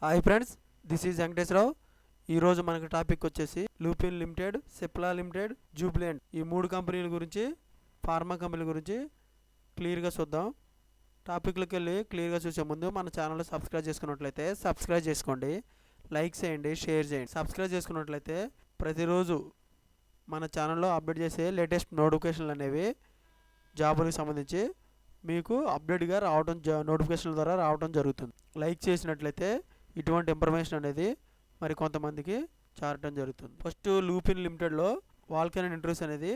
Hi friends, this is Venkateswararao. ఈరోజు మనకి topic వచ్చేసి లూపిన్ లిమిటెడ్, సిప్లా లిమిటెడ్, జూబ్లెంట్ ఈ మూడు కంపెనీల గురించి, ఫార్మా కంపెనీల గురించి క్లియర్గా చూద్దాం. టాపిక్లోకి వెళ్ళి క్లియర్గా చూసే ముందు మన ఛానల్ సబ్స్క్రైబ్ చేసుకున్నట్లయితే సబ్స్క్రైబ్ చేసుకోండి, లైక్ చేయండి, షేర్ చేయండి. సబ్స్క్రైబ్ చేసుకున్నట్లయితే ప్రతిరోజు మన ఛానల్లో అప్డేట్ చేసే లేటెస్ట్ నోటిఫికేషన్లు అనేవి జాబులకు సంబంధించి మీకు అప్డేట్గా రావడం నోటిఫికేషన్ల ద్వారా రావడం జరుగుతుంది. లైక్ చేసినట్లయితే ఇటువంటి ఇన్ఫర్మేషన్ అనేది మరి కొంతమందికి చేరటం జరుగుతుంది. ఫస్ట్ లూపిన్ లిమిటెడ్లో వాల్కెనో ఇంట్రూస్ అనేది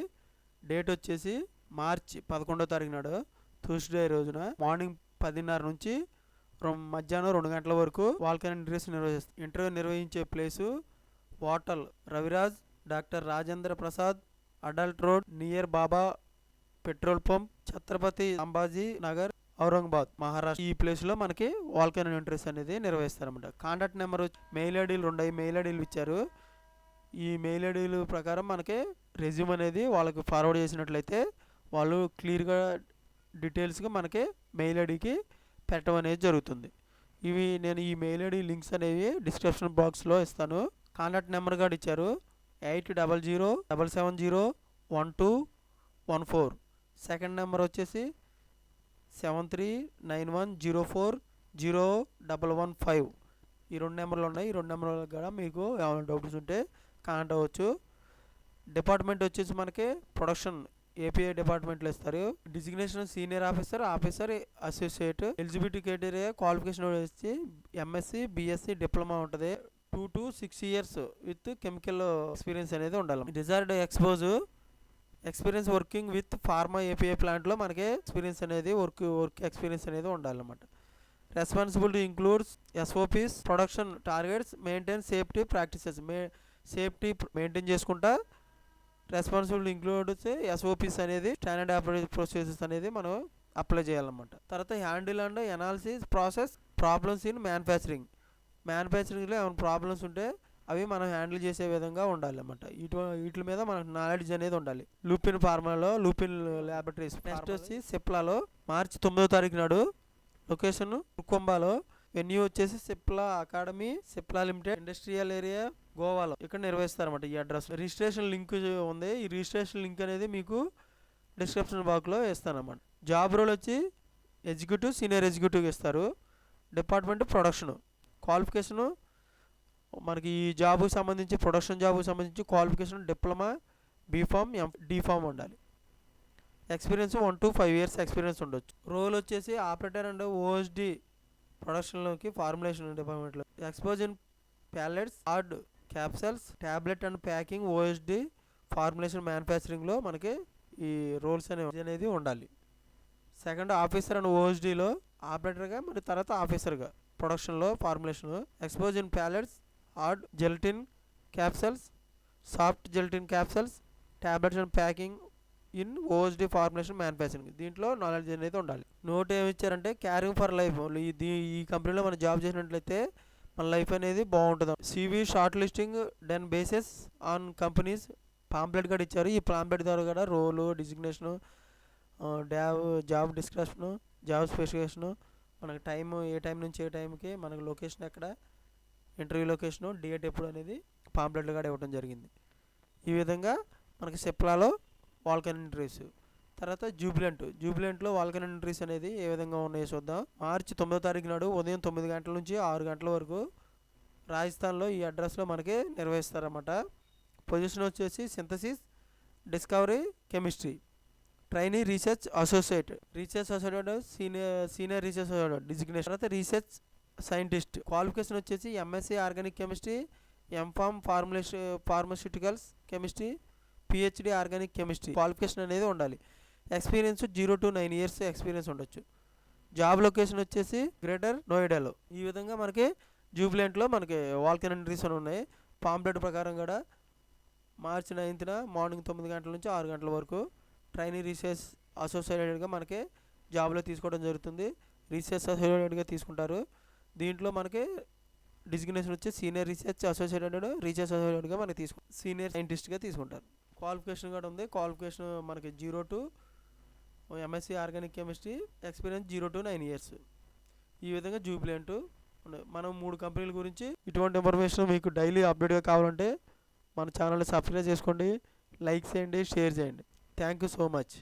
డేట్ వచ్చేసి మార్చి 11వ తారీఖు నాడు ట్యూస్డే రోజున మార్నింగ్ 10:30 నుంచి మధ్యాహ్నం 2 గంటల వరకు వాల్కెనో ఇంట్రూస్ ఇంటర్వ్యూ నిర్వహించే place hotel Raviraj, doctor Rajendra Prasad, Adalat road near Baba petrol pump, Chhatrapati Sambhaji Nagar, Aurangabad, Maharashtra. ఈ ప్లేస్లో మనకి వాల్కెనో ఇంట్రెస్ట్ అనేది నిర్వహిస్తారన్నమాట. కాంటాక్ట్ నెంబర్ మెయిల్ ఐడీలు 2 మెయిల్ ఐడీలు ఇచ్చారు. ఈ మెయిల్ ఐడీలు ప్రకారం మనకి రెజ్యూమ్ అనేది వాళ్ళకి ఫార్వర్డ్ చేసినట్లయితే వాళ్ళు క్లియర్గా డీటెయిల్స్గా మనకి మెయిల్ ఐడీకి పెట్టడం అనేది జరుగుతుంది. నేను ఈ మెయిల్ ఐడీ లింక్స్ అనేవి డిస్క్రిప్షన్ బాక్స్లో ఇస్తాను. కాంటాక్ట్ నెంబర్ కూడా ఇచ్చారు 8007701214. సెకండ్ నెంబర్ వచ్చేసి 7391040115. ఈ 2 నెంబర్లు ఉన్నాయి. ఈ 2 నెంబర్లు కూడా మీకు ఏమైనా డౌట్స్ ఉంటే కాంటాక్ట్ అవ్వచ్చు. డిపార్ట్మెంట్ వచ్చేసి మనకి ప్రొడక్షన్ ఏపీఐ డిపార్ట్మెంట్లో ఇస్తారు. Designation senior officer associate. Eligibility criteria qualification వచ్చి ఎంఎస్సి, బిఎస్సి, డిప్లొమా ఉంటుంది. 2 to 6 years with chemical experience అనేది ఉండాలి. Desired experience working with pharma API ప్లాంట్లో మనకి ఎక్స్పీరియన్స్ అనేది వర్క్ ఎక్స్పీరియన్స్ అనేది ఉండాలన్నమాట. Responsibility includes SOPs, production targets, maintain safety practices. Safety maintain చేసుకుంటా రెస్పాన్సిబిలిటీ ఇంక్లూడ్స్ ఎస్ఓపీస్ అనేది స్టాండర్డ్ ఆపరేటింగ్ ప్రొసీజర్స్ అనేది మనం అప్లై చేయాలన్నమాట. తర్వాత handle and analysis process problems in మ్యానుఫ్యాక్చరింగ్లో ఏమైనా ప్రాబ్లమ్స్ ఉంటే అవి మనం హ్యాండిల్ చేసే విధంగా ఉండాలి అన్నమాట. వీటి మీద మనకు నాలెడ్జ్ అనేది ఉండాలి. లూపిన్ ఫార్మాలో లూపిన్ ల్యాబొరేటరీస్. నెక్స్ట్ వచ్చి సిప్లాలో మార్చి 9వ తారీఖు నాడు లొకేషన్ కుకుంబాలో, వెన్యూ వచ్చేసి Cipla academy, Cipla limited, industrial area, గోవాలో ఇక్కడ నిర్వహిస్తారన్నమాట. ఈ అడ్రస్ రిజిస్ట్రేషన్ లింక్ ఉంది. ఈ రిజిస్ట్రేషన్ లింక్ అనేది మీకు డిస్క్రిప్షన్ బాక్స్లో ఇస్తానన్నమాట. జాబ్ రోల్ వచ్చి ఎగ్జిక్యూటివ్, సీనియర్ ఎగ్జిక్యూటివ్ ఇస్తారు. Department production. క్వాలిఫికేషను మనకి ఈ జాబుకి సంబంధించి ప్రొడక్షన్ జాబుకి సంబంధించి క్వాలిఫికేషన్ డిప్లొమా, బీఫామ్, డీఫామ్ ఉండాలి. ఎక్స్పీరియన్స్ 1 to 5 years ఎక్స్పీరియన్స్ ఉండొచ్చు. రోల్ వచ్చేసి ఆపరేటర్ అండ్ ఓఎస్డి ప్రొడక్షన్లోకి ఫార్ములేషన్ డిపార్ట్మెంట్లో. Expose in pellets, hard capsules, tablet and packing, OSD formulation మ్యానుఫ్యాక్చరింగ్లో మనకి ఈ రోల్స్ అనేది ఉండాలి. సెకండ్ ఆఫీసర్ అండ్ ఓఎస్డిలో ఆపరేటర్గా, మరి తర్వాత ఆఫీసర్గా ప్రొడక్షన్లో formulation. Expose in pellets, hard gelatin capsules, soft gelatin capsules, tablets and packing in OSD formulation manufacturing. దీంట్లో నాలెడ్జ్ అనేది ఉండాలి. నోట్ ఏమి ఇచ్చారంటే క్యారింగ్ ఫర్ లైఫ్. ఈ కంపెనీలో మనం జాబ్ చేసినట్లయితే మన లైఫ్ అనేది బాగుంటుంది. CV short listing then bases on companies. Pamphlet కూడా ఇచ్చారు. ఈ పాంప్లెట్ ద్వారా కూడా role, designation, job description, job specification, మనకి టైము ఏ టైం నుంచి ఏ టైంకి, మనకి లొకేషన్ ఎక్కడ, ఇంటర్వ్యూ లొకేషను, డేట్ ఎప్పుడు అనేది పాంప్లెట్లు కూడా ఇవ్వడం జరిగింది. ఈ విధంగా మనకి సిప్లాలో వాల్కెనో ఇంట్రీస్. తర్వాత జూబ్లెంట్లో వాల్కెనో ఇంట్రీస్ అనేది ఏ విధంగా ఉన్నాయో చూద్దాం. మార్చి 9వ తారీఖు నాడు ఉదయం 9 గంటల నుంచి 6 గంటల వరకు రాజస్థాన్లో ఈ అడ్రస్లో మనకి నిర్వహిస్తారన్నమాట. పొజిషన్ వచ్చేసి synthesis, discovery, chemistry. Trainee research associate, senior research associate designation. తర్వాత రీసెర్చ్ సైంటిస్ట్. క్వాలిఫికేషన్ వచ్చేసి MSc organic chemistry, MPharm pharmaceuticals chemistry, PhD organic chemistry qualification అనేది ఉండాలి. ఎక్స్పీరియన్స్ 0 to 9 years ఎక్స్పీరియన్స్ ఉండొచ్చు. జాబ్ లొకేషన్ వచ్చేసి గ్రేటర్ నోయిడాలో. ఈ విధంగా మనకి జూబ్లెంట్లో మనకి వాల్కెనో ఇంట్రీస్ అని ఉన్నాయి. పాంప్లెట్ ప్రకారం కూడా మార్చి 9న మార్నింగ్ 9 గంటల నుంచి 6 గంటల వరకు ట్రైనీ రీసెర్చ్ అసోసియేటెడ్గా మనకి జాబ్లో తీసుకోవడం జరుగుతుంది. రీసెర్చ్ అసోసియేటెడ్గా తీసుకుంటారు. దీంట్లో మనకి డిజిగ్నేషన్ వచ్చి సీనియర్ రీసెర్చ్ అసోసియేటెడ్గా మనకి సీనియర్ సైంటిస్ట్గా తీసుకుంటారు. క్వాలిఫికేషన్ కూడా ఉంది. క్వాలిఫికేషన్ మనకి 0 to MSc organic chemistry, experience 0 to 9 years. ఈ విధంగా జూబ్లెంట్ ఉన్నాయి. మనం 3 కంపెనీల గురించి ఇటువంటి ఇన్ఫర్మేషన్ మీకు డైలీ అప్డేట్గా కావాలంటే మన ఛానల్ని సబ్స్క్రైబ్ చేసుకోండి, లైక్ చేయండి, షేర్ చేయండి. Thank you so much.